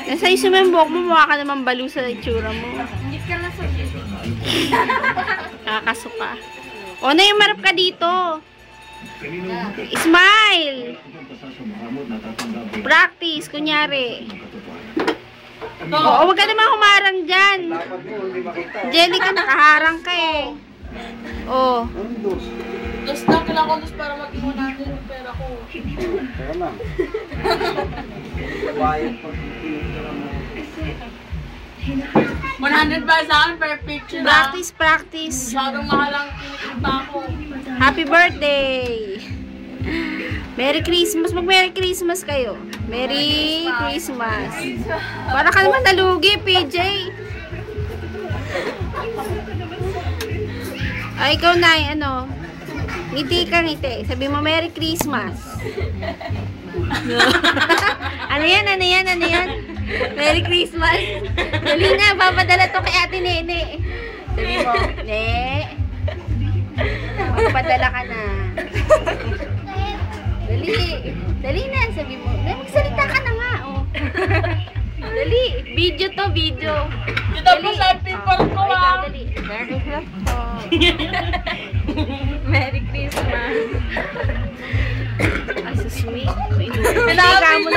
Nasa iso mo yung buhok mo, mukha ka naman balo sa itsura mo. Hindi ka na sa Kakasuka. O na yung marap ka dito. Smile! Practice, kunyari. Oo, wag ka naman humarang dyan. Jelly ka, nakaharang ka eh. Oo. Dos na, kailangan ko dos para mag-iwan natin yung pera ko. Teka lang. Bayad pa. 100 ba sa akin per picture na? Practice, practice. Masyadong mahalang kinikita ako. Happy birthday! Merry Christmas. Mag-Merry Christmas kayo. Merry Christmas. Para ka naman nalugi, PJ. Ay, ikaw na, ano? Ngiti ka, ngiti. Sabi mo, Merry Christmas. Ano yan, ano yan, ano yan? Merry Christmas. Dali na, papadala to kay Ate Nene. Sabi mo, Ne. Magpadala ka na. Dali. Dali na, sabi mo. Magsalita ka na nga, oh. Dali. Video to, video. Dito po sa people ko ah. Dali. Merry Christmas. Merry Christmas. Ay, so sweet. Hindi mo na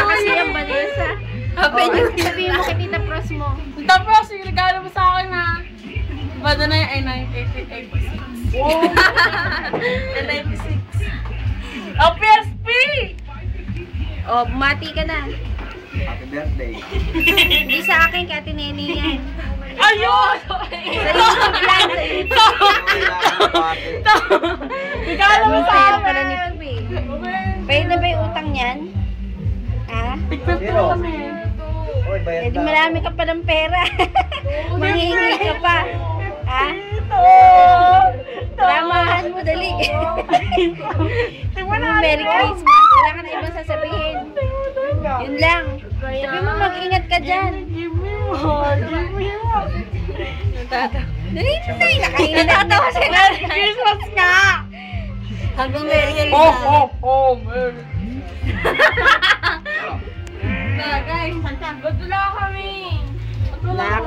kasi ang Vanessa. Happy New Year. Sabihin mo kay Tita Pros mo. Tapos, yung regalo mo sa akin ha. Bada na yung 986. Wow! 96. Oh, PSP! Oh, bumati ka na. Happy birthday. Hindi sa akin, kay Ate Nene yan. Ayun! Sa YouTube lang, sa YouTube. Regalo mo sa Pera akin! pala ni Tubi. Pwede na ba yung utang niyan? Ha? Tigpit ko kami. Oy, bayad Eh, di na. marami ka pa ng pera. Manghihingi ka pa. Ha? Dramahan mo, dali. Merry Christmas. Wala ka na ibang sasabihin. Yun lang. Sabi mo, mag-ingat ka dyan. Dali, dali. Nakaingat. Natatawa siya. Merry Christmas nga! Hanggang Merry Christmas. Merry. Guys, ba't wala kami? Relax.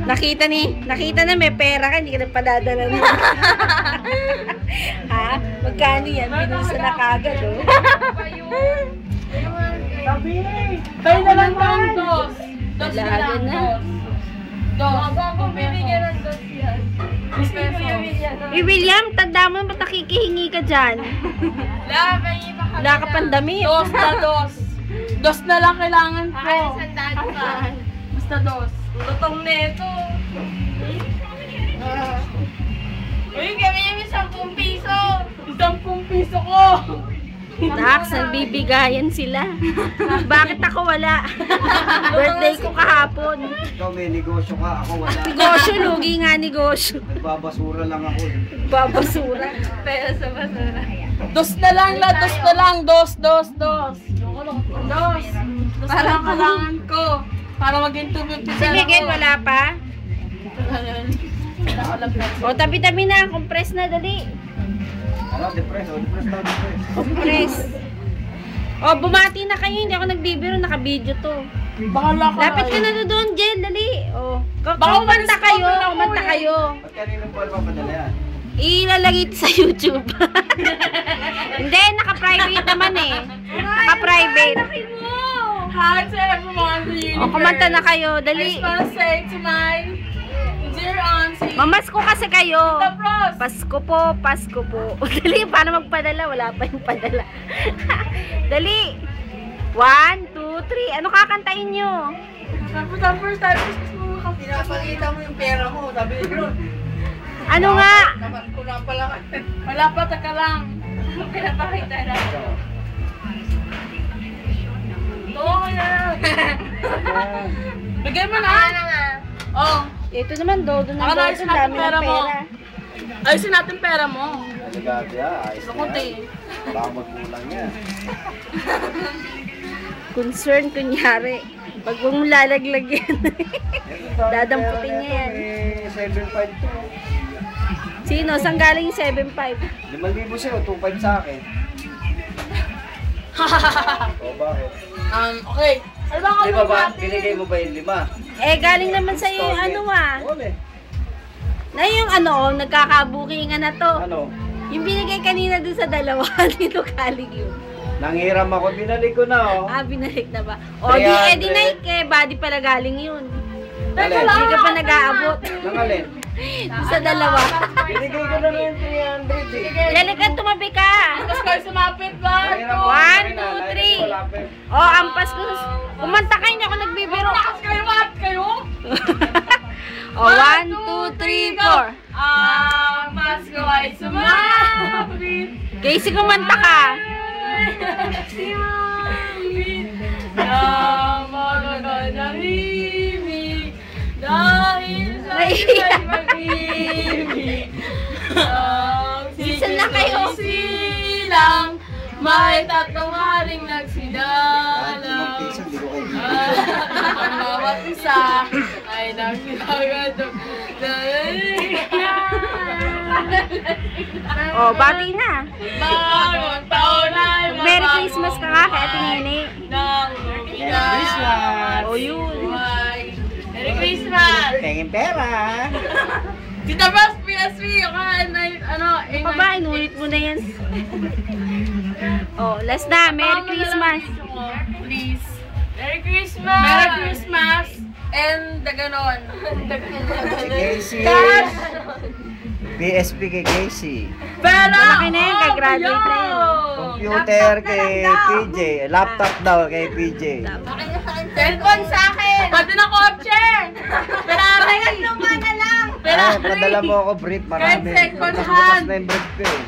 Nakita na may pera ka, hindi ka na padadala mo. Ha? Magkano yan? Binusa na kagad, oh. Kayo na lang daw ang dos. Dos na Dalaga lang, na. dos. Dos. Kung binigyan ng dos yan. 2 pesos. William, tanda mo, ba't nakikihingi ka dyan? Wala ka pang damit. Dos na dos. Dos na lang kailangan ko. sandado ka. Basta dos. Lutong neto. Uy, kami yung 10 piso. 10 piso ko. Dax, nagbibigayan sila. Bakit ako wala? Birthday ko kahapon. Ikaw may negosyo ka, ako wala. Negosyo, lugi nga negosyo. Nagbabasura lang ako. Babasura. Pero sa basura. Dos na lang la, dos na lang. Dos. Dos. Dos na lang kailangan ko. Para maging 250 Si Miguel, wala pa? O, tabi-tabi na. Compress na, dali. Ano, depress daw, depress. Compress. O, bumati na kayo. Hindi ako nagbibiro. Naka-video to. Bahala ka. Lapit ka na doon, Jen. Dali. O, Baka kumanta umalis kayo. ka na ako Kumanta eh. kayo. Ba't kaninong pa papadala yan? Ilalagay ito sa YouTube. Hindi, naka-private naman eh. Naka-private. Hi to everyone in the universe. O, kumanta na kayo. I Dali. just wanna say to my dear auntie, Mamasko kasi kayo. the pros. Pasko po, Pasko po. Dali, paano magpadala? Wala pa yung padala. Dali. 1, 2, 3. Ano kakantayin nyo? Tapos, Pinapakita mo yung pera mo, sabi ni Gron. Ano nga? Naman ko na pala. wala pa, taka lang. Pinapakita na. Oo na. Bigay mo na. Oh, Ito naman, dodo na Baka dodo. naisin natin Dami ng pera mo. pera. ayusin natin pera mo. Nagagati ayos na Lukunti. yan. Baka magkulang yan. Concern, kunyari. Pag mong lalaglag yan. Dadamputin niya yan. 7.5 to. Sino? Saan galing yung 7.5? 5,000 sa'yo, 2.5 sa akin. O bakit? Okay. Ano ba Di ba ba? Binigay mo ba yung 5? Eh, galing naman sa'yo yung ano Ole. Na yung ano, nagkakabukingan na to. Ano? Yung binigay kanina dun sa dalawa, dito galing yun. Nanghiram ako, binalik ko na oh. Ah, binalik na ba? O, di 300. edi na eh, body pala galing yun. Teka Alin? lang. Hindi ka pa nag-aabot. Nang alin? Sa dalawa. Binigay ko na lang yung 300 eh. Lali ka, tumabi ka. Tapos kayo sumapit ba? Nanghiram ako One, kanina, two, lagi three. ko malapit. O, ampas ko. Kumanta kayo, hindi ako nagbibiro. Tapos kayo, mat kayo? O, 1, 2, 3, 4. Mas ko ay sumapit. Casey, kumanta ka. Nahimik dahil sa Naiiyak. pag-ibig. Saan na kayo? Silang may tatlong haring nagsidalang. Ang bawat isa ay nagsilagadong. O, bati na. Bagong taon ay Merry Christmas ka nga kay Ate Nene. Merry Christmas! O, yun. Merry Christmas! Tingin pera! Tita Bas, PSV, ano, Pa ba, inulit mo na yan. O, last na. Merry Christmas. Please. Merry Christmas! Merry Christmas! And the ganon. Si Casey! PSP kay Casey. Pero, Malaki na yan, kay-graduate na yan. Computer kay PJ. Laptop daw kay PJ. cellphone sa akin! Pwede na kotse! Ferrari! Naman na lang! Ay, padala mo ako brief. Marami. Kahit second Bukas hand. na yung brief ko eh.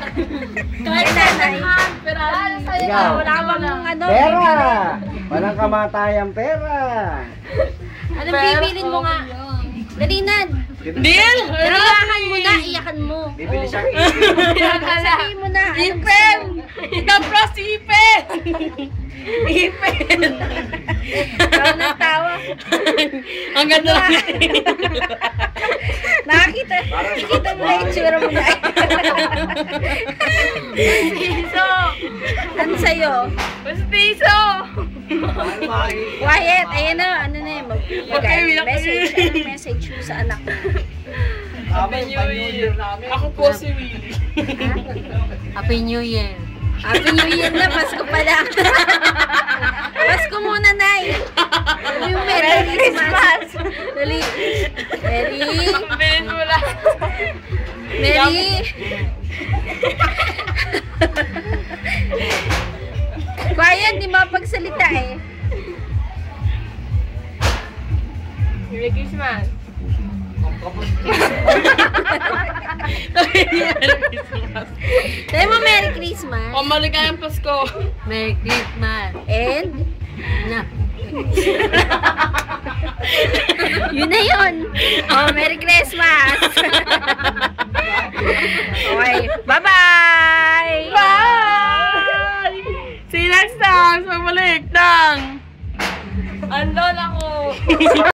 Kahit second hand! Ferrari! Ikaw. Wala ka bang ano? Pera! Walang kamatayang pera. Anong bibilin mo nga? Dalinan. Deal! Iyakan mo na, iyakan mo. Bibili siyang Sabihin mo na. Ipen! Itapros ipin! Ipin! Ikaw nagtawa. Ang ganda lang. Nakakita mo na yung tsura mo na. Piso! Ano sa'yo? Basta piso! Wyatt, ayan na, ano na yun, Okay, message, anong message mo sa anak mo? Happy New Year! Ako po si Willie. Happy New Year. Happy New Year na, Pasko pa lang. Pasko muna, Nay. Ano yung Merry Christmas? Dali. Pabilis mo lang. Merry. Quiet, di mapagsalita eh. Merry Christmas. Sabi mo Merry Christmas. O maligayang Pasko. Merry Christmas. And? Na. Yun na yun. Oh, Merry Christmas. Okay. Bye-bye. Bye! See you next time sa balik ng Andon ako.